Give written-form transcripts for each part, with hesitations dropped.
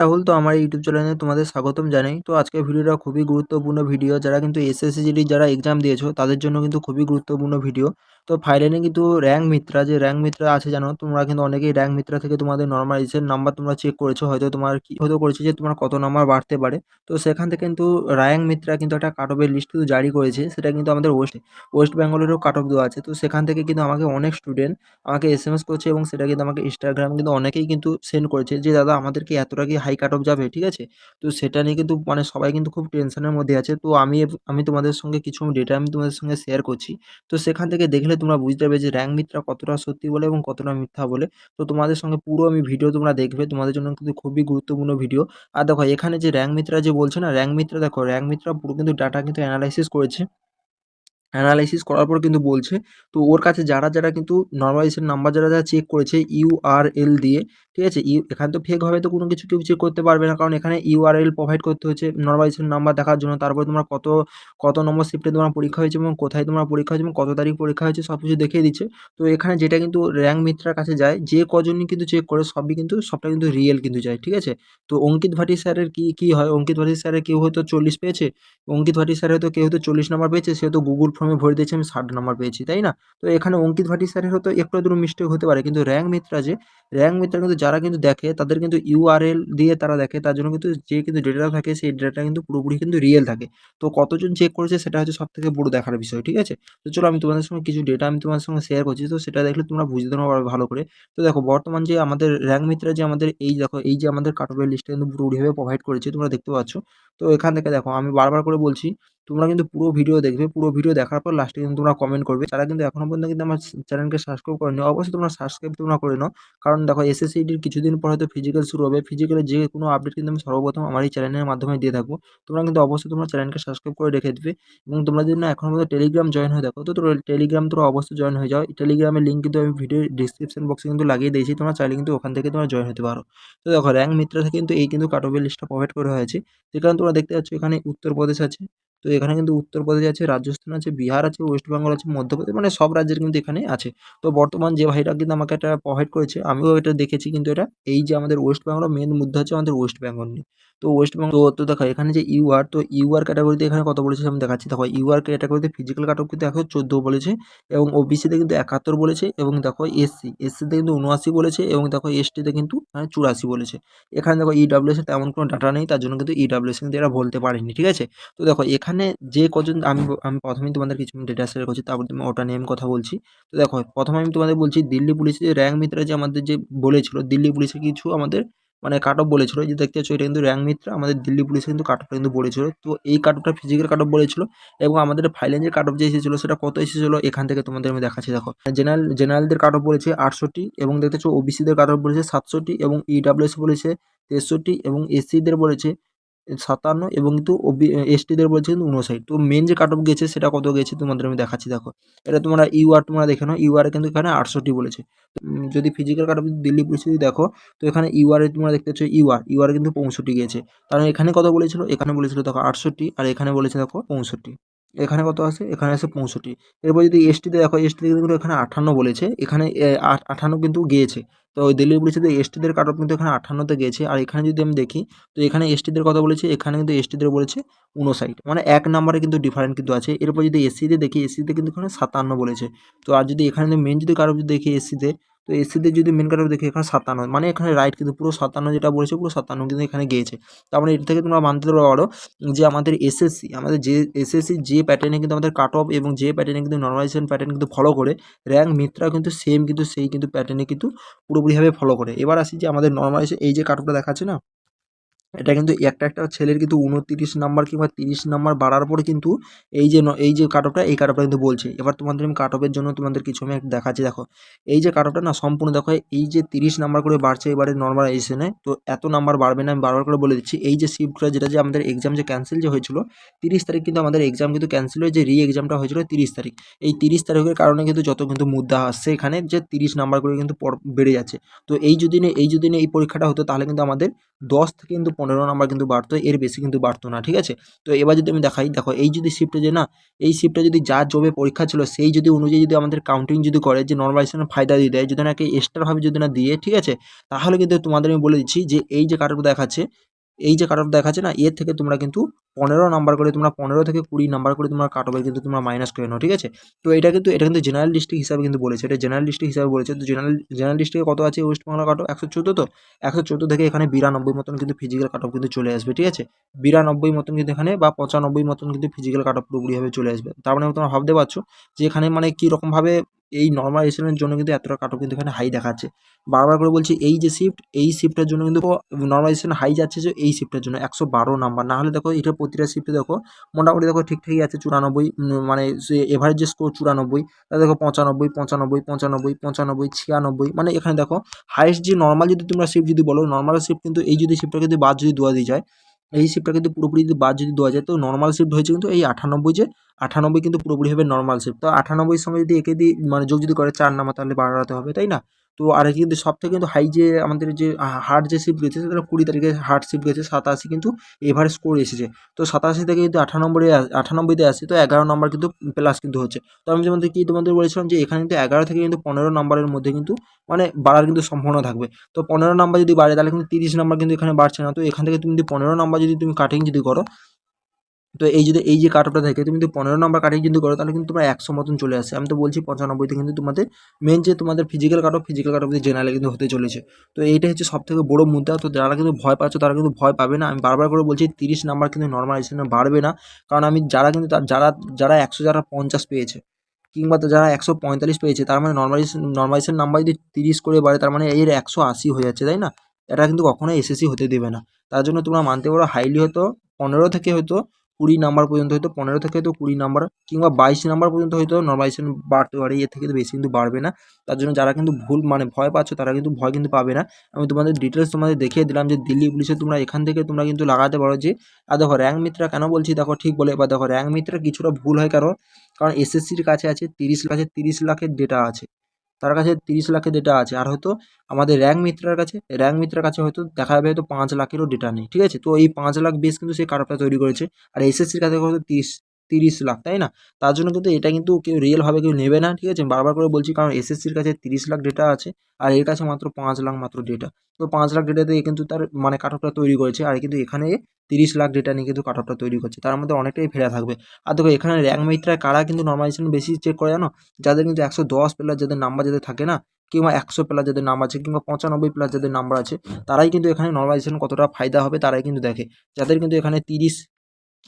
রাহুল, তো আমার ইউটিউব চ্যানেলে তোমাদের স্বাগতম জানাই। তো আজকের ভিডিওটা খুবই গুরুত্বপূর্ণ ভিডিও। যারা কিন্তু এসএসসি জিডি যারা এক্সাম দিয়েছো তাদের জন্য কিন্তু খুবই গুরুত্বপূর্ণ ভিডিও। তো ফাইনালি কিন্তু র্যাঙ্ক মিত্রা যে র্যাঙ্ক মিত্রা আছে জানো, তোমরা কিন্তু অনেকেই র্যাঙ্ক মিত্রা থেকে তোমাদের নর্মালাইজেশন নাম্বার তোমরা চেক করেছো, হয়তো তোমার কি হয়তো করেছে যে তোমার কত নাম্বার বাড়তে পারে। তো সেখান থেকে কিন্তু র্যাঙ্ক মিত্রা কিন্তু একটা কাট অফের লিস্ট কিন্তু জারি করেছে, সেটা কিন্তু আমাদের ওয়েস্ট বেঙ্গলেরও কাট অফ দেওয়া আছে। তো সেখান থেকে কিন্তু আমাকে অনেক স্টুডেন্ট আমাকে এসএমএস করছে এবং সেটা কিন্তু আমাকে ইনস্টাগ্রাম কিন্তু অনেকেই কিন্তু সেন্ড করেছে যে দাদা আমাদেরকে এতটা কি হাই কাট অফ যাবে, ঠিক আছে? তো সেটা নিয়ে কিন্তু মানে সবাই কিন্তু খুব টেনশনের মধ্যে আছে। তো আমি তোমাদের সঙ্গে কিছু ডেটা আমি তোমাদের সঙ্গে শেয়ার করছি। তো সেখান থেকে দেখলে তোমরা বুঝতে পারবে যে র্যাঙ্ক মিত্রা কতটা সত্যি বলে এবং কতটা মিথ্যা বলে। তো তোমাদের সঙ্গে পুরো আমি ভিডিও তোমরা দেখবে, তোমাদের জন্য কিন্তু খুবই গুরুত্বপূর্ণ ভিডিও। আর দেখো এখানে যে র্যাঙ্ক মিত্রা যে বলছে না, র্যাঙ্ক মিত্রা দেখো র্যাঙ্ক মিত্রা পুরো কিন্তু ডাটা কিন্তু অ্যানালাইসিস করেছে। অ্যানালাইসিস করার পর কিন্তু বলছে, তো ওর কাছে যারা কিন্তু নরমালাইজেশন নাম্বার যারা চেক করেছে ইউআরএল দিয়ে, ঠিক আছে? এখানে তো ফেকভাবে তো কোনো কিছু কেউ চেক করতে পারবে না, কারণ এখানে ইউআরএল প্রোভাইড করতে হচ্ছে নরমালাইজেশন নাম্বার দেখার জন্য। তারপরে তোমার কত নম্বর শিফটে তোমার পরীক্ষা হয়েছে এবং কোথায় তোমার পরীক্ষা হয়েছে এবং কত তারিখ পরীক্ষা হয়েছে সব কিছু দেখিয়ে দিচ্ছে। তো এখানে যেটা কিন্তু র্যাঙ্ক মিত্রার কাছে যায়, যে কজনই কিন্তু চেক করে সবটা কিন্তু রিয়েল কিন্তু যায়, ঠিক আছে? তো অঙ্কিত ভাটি স্যারের কি হয়, অঙ্কিত ভাটি স্যারের কেউ হয়তো 40 পেয়েছে, অঙ্কিত ভাটি স্যার হয়তো কেউ হয়তো 40 নাম্বার পেয়েছে, সে হয়তো গুগল ফর্মে ভরে দিয়েছে আমি 60 নাম্বার পেয়েছি, তাই না? তো এখানে অঙ্কিত ভাটি স্যারের হয়তো একটু আধটু মিস্টেক হতে পারে, কিন্তু র্যাঙ্ক মিত্রা কিন্তু যারা কিন্তু দেখে তাদের কিন্তু ইউআরএল দিয়ে তারা দেখে, তার জন্য কিন্তু যে কিন্তু ডেটা থাকে সেই ডেটা কিন্তু পুরোপুরি কিন্তু রিয়েল থাকে। তো কতজন চেক করেছে সেটা হচ্ছে সবথেকে বড় দেখার বিষয়, ঠিক আছে? তো চলো আমি তোমাদের সঙ্গে কিছু ডেটা আমি তোমাদের সঙ্গে শেয়ার করছি, তো সেটা দেখলে তোমরা বুঝতে পারবে ভালো করে। তো দেখো বর্তমান যে আমাদের র্যাঙ্ক মিত্রা যে আমাদের এই দেখো এই যে আমাদের কাট অফের লিস্টটা কিন্তু পুরোপুরিভাবে প্রোভাইড করেছে, তোমরা দেখতে পাচ্ছ। তো এখান থেকে দেখো আমি বারবার করে বলছি, তোমরা কিন্তু পুরো ভিডিও দেখবে, পুরো ভিডিও দেখার পর লাস্টে কিন্তু তোমরা কমেন্ট করবে। যারা কিন্তু এখনো পর্যন্ত কিন্তু আমার চ্যানেলকে সাবস্ক্রাইব করেনি, অবশ্যই তোমরা সাবস্ক্রাইব তোমরা করে নাও। কারণ দেখো এসএসসিডির কিছুদিন পর হয়তো ফিজিক্যাল শুরু হবে, ফিজিক্যালের যে কোনো আপডেট কিন্তু আমি সর্বপ্রথম আমার এই চ্যানেলের মাধ্যমে দিয়ে থাকবো। তোমরা কিন্তু অবশ্যই তোমরা চ্যানেলকে সাবস্ক্রাইব করে রেখে দিবে। এবং তোমরা যদি না এখনো পর্যন্ত টেলিগ্রাম জয়েন হয়ে দেখো, তো টেলিগ্রাম তোমরা অবশ্যই জয়েন হয়ে যাও। টেলিগ্রামের লিঙ্ক কিন্তু আমি ভিডিও ডিসক্রিপশন বক্সে কিন্তু লাগিয়ে দিয়েছি, তোমরা চাইলে কিন্তু ওখান থেকে তোমরা জয়েন হতে পারো। তো দেখো র্যাঙ্ক মিত্রা থেকে কিন্তু এই কিন্তু কাট অফের লিস্টটা প্রোভাইড করা হয়েছে। যে কারণে তোমরা দেখতে পাচ্ছ এখানে উত্তরপ্রদেশ আছে, তো এখানে কিন্তু উত্তরপ্রদেশ আছে, রাজস্থান আছে, বিহার আছে, ওয়েস্ট বেঙ্গল আছে, মধ্যপ্রদেশ, মানে সব রাজ্যের কিন্তু এখানে আছে। তো বর্তমান যে ভাইটা কিন্তু আমাকে এটা প্রোভাইড করেছে, আমিও এটা দেখেছি, কিন্তু এটা এই যে আমাদের ওয়েস্ট বেঙ্গল মেন মুদ্রা হচ্ছে আমাদের ওয়েস্ট বেঙ্গল নিয়ে। তো ওয়েস্ট বেঙ্গল তো দেখো এখানে যে ইউআর, তো ইউআর ক্যাটাগরিতে এখানে কত বলেছে আমি দেখাচ্ছি। দেখো ইউআর ক্যাটাগরিতে ফিজিক্যাল কাট অফ কিন্তু 114 বলেছে, এবং ওবিসিতে কিন্তু 71 বলেছে, এবং দেখো এসসিতে কিন্তু 79 বলেছে, এবং দেখো এসটিতে কিন্তু 84 বলেছে। এখানে দেখো ইডাব্লিউএস এর তেমন কোনো ডাটা নেই, তার জন্য কিন্তু ইডাব্লিউএস কিন্তু এরা বলতে পারেনি, ঠিক আছে? তো দেখো এখানে যে কজন আমি প্রথমেই তোমাদের কিছু ডেটা শেয়ার করছি, তারপর তুমি ওটা নিয়ে আমি কথা বলছি। তো দেখো প্রথমে আমি তোমাদের বলছি দিল্লি পুলিশের যে র্যাঙ্ক মিত্রা যে আমাদের যে বলেছিল, দিল্লি পুলিশের কিছু আমাদের মানে কাট অফ বলেছিল, যে দেখতে পাচ্ছ এটা কিন্তু র্যাঙ্ক মিত্রা আমাদের দিল্লি পুলিশে কিন্তু কাট অফটা কিন্তু বলেছিল। তো এই কাট অফটা ফিজিক্যাল কাট অফ বলেছিল, এবং আমাদের ফাইনাল যে কাট অফ যে এসেছিল সেটা কত এসেছিল এখান থেকে তোমাদের আমি দেখাচ্ছি। দেখো জেনারেলদের কাট অফ বলেছে 68, এবং দেখতে পাচ্ছ ওবিসিদের কাট অফ বলেছে 67, এবং ইডাব্লিউএস বলেছে 63, এবং এসসিদের বলেছে 57, এবং কিন্তু এসটিদের বলছে কিন্তু 59। তো মেন যে কাট অফ গেছে সেটা কত গেছে তোমাদের আমি দেখাচ্ছি। দেখো এটা তোমরা ইউআর তোমরা দেখে নাও, ইউআর কিন্তু এখানে 68 বলেছে। যদি physical cut off Delhi police যদি দেখো, তো এখানে ইউআর তোমরা দেখতে পাচ্ছ ইউআর কিন্তু 65 গিয়েছে। কারণ এখানে কত বলেছিল, এখানে বলেছিল দেখো 68, আর এখানে বলেছে দেখো 65। এখানে কত আছে, এখানে আছে 65। এরপর যদি এসটিতে দেখো, এসটিতে কিন্তু এখানে 58 বলেছে, এখানে 58 কিন্তু গিয়েছে। তো ওই দিল্লি পুলিশের এসটিদের কাট অফ কিন্তু এখানে 58তে গিয়েছে। আর এখানে যদি আমি দেখি, তো এখানে এসটিদের কথা বলেছি, এখানে কিন্তু এসটিদের বলেছে 59, মানে 1 নাম্বারে কিন্তু ডিফারেন্ট কিন্তু আছে। এরপর যদি এসসিতে দেখি, এসসিতে কিন্তু এখানে 57 বলেছে। তো আর যদি এখানে মেন যদি কাট অফ যদি দেখি এসসিতে, তো এসসিতে যদি মেন কাট অফ দেখি এখানে 57, মানে এখানে রাইট কিন্তু পুরো 57 যেটা বলেছে পুরো 57 কিন্তু এখানে গিয়েছে। তার মানে এটা থেকে তোমরা মানতে পারো যে আমাদের এসএসসি আমাদের যে এসএসসি যে প্যাটার্নে কিন্তু আমাদের কাট অফ এবং যে প্যাটার্নে কিন্তু নরমালাইজেশন প্যাটার্ন কিন্তু ফলো করে, র্যাঙ্ক মিত্রা কিন্তু সেম কিন্তু সেই কিন্তু প্যাটার্নে কিন্তু পুরোপুরিভাবে ফলো করে। এবার আসি যে আমাদের নরমালাইজেশন এই যে কাট অফটা দেখাচ্ছে না, এটা কিন্তু একটা ছেলের কিন্তু 29 নাম্বার কিংবা 30 নাম্বার বাড়ার পরে কিন্তু এই যে কাট অফটা এই কাট অফটা কিন্তু বলছে। এবার তোমাদের আমি কাট অফের জন্য তোমাদের কিছু আমি দেখাচ্ছি। দেখো এই যে কাট অফটা না সম্পূর্ণ দেখো এই যে 30 নাম্বার করে বাড়ছে এবারে নরমালাইজেশনে, তো এত নাম্বার বাড়বে না, আমি বারবার করে বলে দিচ্ছি। এই যে শিফটটা যেটা যে আমাদের এক্সাম যে ক্যান্সেল যে হয়েছিল 30 তারিখ, কিন্তু আমাদের এক্সাম কিন্তু ক্যান্সেল হয়ে যে এক্সামটা হয়েছিল 30 তারিখ। এই 30 তারিখের কারণে কিন্তু যত কিন্তু মুদ্রা আসছে এখানে যে 30 নাম্বার করে কিন্তু বেড়ে যাচ্ছে। তো এই যদি না এই পরীক্ষাটা হতো তাহলে কিন্তু আমাদের 10 থেকে কিন্তু 15 নাম্বার কিন্তু বাড়তো, এর বেশি কিন্তু বাড়তো না, ঠিক আছে। তো এবার যদি আমি দেখাই, দেখো এই যদি শিফটে যে না, এই শিফটে যদি যার জবে পরীক্ষা ছিল সেই যদি অনুযায়ী যদি আমাদের কাউন্টিং যদি করে, যে নরমালাইজেশনের ফায়দা দিয়ে দেয়, যদি নাকি এক্সট্রাভাবে যদি না দিয়ে, ঠিক আছে, তাহলে কিন্তু তোমাদের আমি বলে দিচ্ছি যে এই যে কাটঅফ দেখাচ্ছে, এই যে কাটঅফ দেখাচ্ছে না, এর থেকে তোমরা কিন্তু 15 নাম্বার করে, তোমরা 15 থেকে 20 নাম্বার করে তোমরা কাটঅফে কিন্তু তোমরা মাইনাস করে নাও, ঠিক আছে। তো এটা কিন্তু জেনারেল ডিস্ট্রিক্ট হিসাবে কিন্তু বলেছে, এটা জেনারেল ডিস্ট্রিক্ট হিসাবে বলেছে। তো জেনারেল ডিস্ট্রিক্টে কত আছে ওয়েস্ট বাংলা কাটঅফ? 114। তো 114 থেকে এখানে 92 মতন কিন্তু ফিজিক্যাল কাটঅফ কিন্তু চলে আসবে, ঠিক আছে। 92 মতন কিন্তু এখানে, বা 95 মতন কিন্তু ফিজিক্যাল কাটঅফ পুরোপুরিভাবে চলে আসবে। তার মানে তোমরা ভাবতে পারছো যে এখানে মানে কি রকমভাবে এই নর্মালাইজেশনের জন্য কিন্তু এতটা কাটঅফ কিন্তু এখানে হাই দেখাচ্ছে। বারবার করে বলছি, এই যে শিফট, এই শিফটের জন্য কিন্তু নর্মালাইজেশন হাই যাচ্ছে, যে এই শিফটের জন্য 112 নাম্বার। না হলে দেখো এটা প্রতিটা শিফটে দেখো মোটামুটি দেখো ঠিকঠাকই আছে, 94, মানে এভারেজ যে স্কোর 94, তা দেখো 95, 95, 95, 95, 96, মানে এখানে দেখো হাইস্ট যে নর্মাল যদি তোমরা শিফট যদি বলো, নর্মাল শিফট কিন্তু এই যদি শিফটটা যদি বাদ যদি দেওয়া দিয়ে যায়, এই শিফটটা কিন্তু পুরোপুরি যদি বাদ যদি দেওয়া যায়, তো নর্মাল শিফট হয়েছে কিন্তু এই 98, যে 98 কিন্তু পুরোপুরিভাবে নর্মাল শিফট। তো 98 সঙ্গে যদি একে দিয়ে মানে যোগ যদি করে 4 নাম্বার, তাহলে বাড়াতে হবে, তাই না? তো আর কিন্তু সবথেকে কিন্তু হাই যে আমাদের যে হার্ড যে শিফট গেছে, সেটা 20 তারিখে হার্ড শিফট গেছে 87 কিন্তু এভারেজ স্কোর এসেছে। তো 87 থেকে যদি 98-তে আসে, তো 11 নম্বর কিন্তু প্লাস কিন্তু হচ্ছে। তো আমি যেমন কি তোমাদের বলেছিলাম যে এখানে কিন্তু 11 থেকে কিন্তু 15 নম্বরের মধ্যে কিন্তু মানে বাড়ার কিন্তু সম্ভাবনা থাকবে। তো 15 নাম্বার যদি বাড়ে, তাহলে কিন্তু 30 নাম্বার কিন্তু এখানে বাড়ছে না। তো এখান থেকে তুমি যদি 15 নাম্বার যদি তুমি কাটিং যদি করো, তো এই যে কাটঅফটা থাকে, তুমি যদি 15 নাম্বার কাটিং কিন্তু করো, তাহলে কিন্তু তোমরা 100 মতন চলে আসে। আমি তো বলছি 95তে কিন্তু তোমাদের মেন যে তোমাদের ফিজিক্যাল কাটঅফ জেনারেলে কিন্তু হতে চলেছে। তো এইটা হচ্ছে সবথেকে বড় মুদ্রা। তো যারা কিন্তু ভয় পাচ্ছ, তারা কিন্তু ভয় পাবে না। আমি বারবার করে বলছি 30 নাম্বার কিন্তু নরমালাইজেশনে বাড়বে না। কারণ আমি যারা কিন্তু যারা 100, যারা 50 পেয়েছে, কিংবা যারা 145 পেয়েছে, তার মানে নরমালাইজেশন নাম্বার যদি 30 করে বাড়ে, তার মানে এর 180 হয়ে যাচ্ছে, তাই না? এটা কিন্তু কখনোই এসএসসি হতে দেবে না। তার জন্য তোমরা মানতে পারো হাইলি হয়তো 15 থেকে হয়তো 20 নাম্বার পর্যন্ত, হয়তো 15 থেকে হয়তো 20 নাম্বার কিংবা 22 নাম্বার পর্যন্ত হয়তো নরমালাইজেশন বাড়তে পারে, এর থেকে তো বেশি কিন্তু বাড়বে না। তার জন্য যারা কিন্তু ভুল মানে ভয় পাচ্ছ, তারা কিন্তু ভয় কিন্তু পাবে না। আমি তোমাদের ডিটেলস তোমাদের দেখিয়ে দিলাম যে দিল্লি পুলিশে তোমরা এখান থেকে তোমরা কিন্তু লাগাতে পারো যে, আর দেখো র্যাঙ্ক মিত্রা কেন বলছি, দেখো ঠিক বলে, এবার দেখো র্যাঙ্ক মিত্রা কিছুটা ভুল হয়, কারণ এসএসসির কাছে আছে 30 লাখের ডেটা আছে, তার কাছে 30 লাখের ডেটা আছে। আর হয়তো আমাদের র্যাঙ্ক মিত্রার কাছে হয়তো দেখা যাবে হয়তো 5 লাখেরও ডেটা নেই, ঠিক আছে। তো এই 5 লাখ বেস কিন্তু সেই কাটঅফটা তৈরি করেছে। আর এসএসসির কাছে হয়তো 30 লাখ, তাই না? তার জন্য কিন্তু এটা কিন্তু কেউ রিয়েলভাবে কেউ নেবে না, ঠিক আছে। বারবার করে বলছি, কারণ এসএসসির কাছে 30 লাখ ডেটা আছে, আর এর কাছে মাত্র 5 লাখ মাত্র ডেটা। তো 5 লাখ ডেটা দিয়ে কিন্তু তার মানে কাটঅফটা তৈরি করেছে, আর কিন্তু এখানে 30 লাখ ডেটা নিয়ে কিন্তু কাটঅফটা তৈরি করছে, তার মধ্যে অনেকটাই ফেরা থাকবে। আর দেখো এখানে র্যাঙ্ক মিত্রায় কারা কিন্তু নরমালাইজেশন বেশি চেক করে জানো? যাদের কিন্তু 110 প্লাস যাদের নাম্বার যাদের থাকে না, কিংবা 100 প্লাস যাদের নাম আছে, কিংবা 95 প্লাস যাদের নাম্বার আছে, তারাই কিন্তু এখানে নরমালাইজেশন কতটা ফায়দা হবে তারাই কিন্তু দেখে। যাদের কিন্তু এখানে 30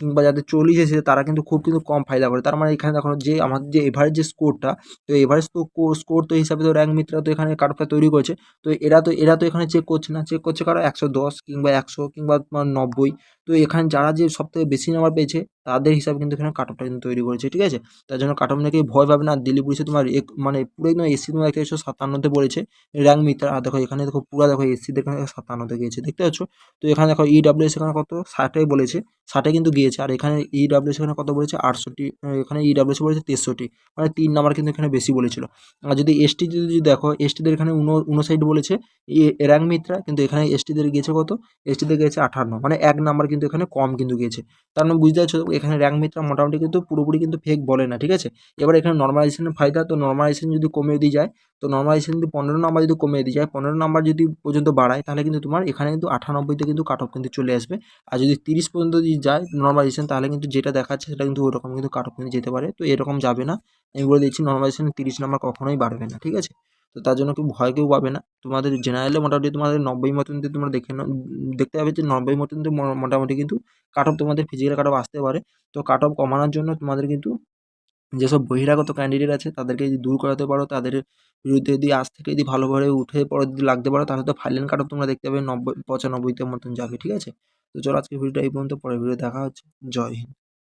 কিংবা যাদের 40 এসেছে, তারা কিন্তু খুব কিন্তু কম ফায়দা করে। তার মানে এখানে দেখো যে আমাদের যে এভারেজ যে স্কোরটা, তো এভারেজ তো স্কোর তো হিসাবে তো র্যাঙ্ক মিত্রা তো এখানে কাটঅফটা তৈরি করেছে। তো এরা তো এখানে চেক করছে না, চেক করছে কারো 110 কিংবা 100 কিংবা তোমার 90। তো এখানে যারা যে সবথেকে বেশি নাম্বার পেয়েছে, তাদের হিসাবে কিন্তু এখানে কাটঅফটা কিন্তু তৈরি করেছে, ঠিক আছে। তার জন্য কাটঅফ নিয়ে কেউ ভয় পাবে না। আর দিল্লি পুলিশে তোমার মানে পুরো একদম এসসি তোমার 157তে পড়েছে র্যাঙ্ক মিত্রা। আর দেখো এখানে দেখো পুরা দেখো এসসিদের এখানে 57তে গিয়েছে, দেখতে পাচ্ছ। তো এখানে দেখো ইডব্লিউএস এখানে কত 60 বলেছে, 60 কিন্তু গিয়েছে। আর এখানে ইডব্লিউএস এখানে কত বলেছে 68, এখানে ইডব্লিউএস বলেছে 63, মানে 3 নাম্বার কিন্তু এখানে বেশি বলেছিল। আর যদি এসটি যদি দেখো, এসটিদের এখানে 59 বলেছে র্যাঙ্ক মিত্রা, কিন্তু এখানে এসটিদের গিয়েছে কত, এসটিদের গিয়েছে 58, মানে 1 নাম্বার কিন্তু এখানে কম কিন্তু গিয়েছে। তার মানে বুঝতে পারছো এখানে র্যাঙ্ক মিত্রা মোটামুটি কিন্তু পুরোপুরি কিন্তু ফেক বলে না, ঠিক আছে। এবার এখানে নর্মালাইজেশনের ফায়দা, তো নর্মালাইজেশন যদি কমিয়ে দিয়ে যায়, তো নর্মালাইজেশন যদি 15 নাম্বার যদি কমিয়ে দিয়ে যায়, 15 নাম্বার যদি পর্যন্ত বাড়ায়, তাহলে কিন্তু তোমার এখানে কিন্তু 98তে কিন্তু কাটঅফ কিন্তু চলে আসবে। আর যদি 30 পর্যন্ত যদি যায় নরমালাইজেশন, তাহলে কিন্তু যেটা দেখাচ্ছে সেটা কিন্তু ওরকম কিন্তু কাটঅফ কিন্তু যেতে পারে। তো এরকম যাবে না। আমি বলে দিচ্ছি নরমালাইজেশন 30 নাম্বার কখনোই বাড়বে না, ঠিক আছে। তো তার জন্য কেউ পাবে না। তোমাদের জেনারেলে মোটামুটি তোমাদের 90 মতন দিয়ে তোমরা দেখে নাও, দেখতে পাবে যে 90 মতন দিয়ে মোটামুটি কিন্তু কাটঅফ তোমাদের ফিজিক্যাল কাটঅফ আসতে পারে। তো কাটঅফ কমানোর জন্য তোমাদের কিন্তু যেসব বহিরাগত ক্যান্ডিডেট আছে, তাদেরকে যদি দূর করাতে পারো, তাদের বিরুদ্ধে যদি আজ থেকে যদি ভালোভাবে উঠে পরে যদি লাগতে পারো, তাহলে তো ফাইনাল কাটঅফ তোমরা দেখতে পাবে 90 95 মতন যাবে, ঠিক আছে। তো চলো আজকের ভিডিওটা এই পর্যন্ত, পরের ভিডিও দেখা হচ্ছে। জয় হিন্দ।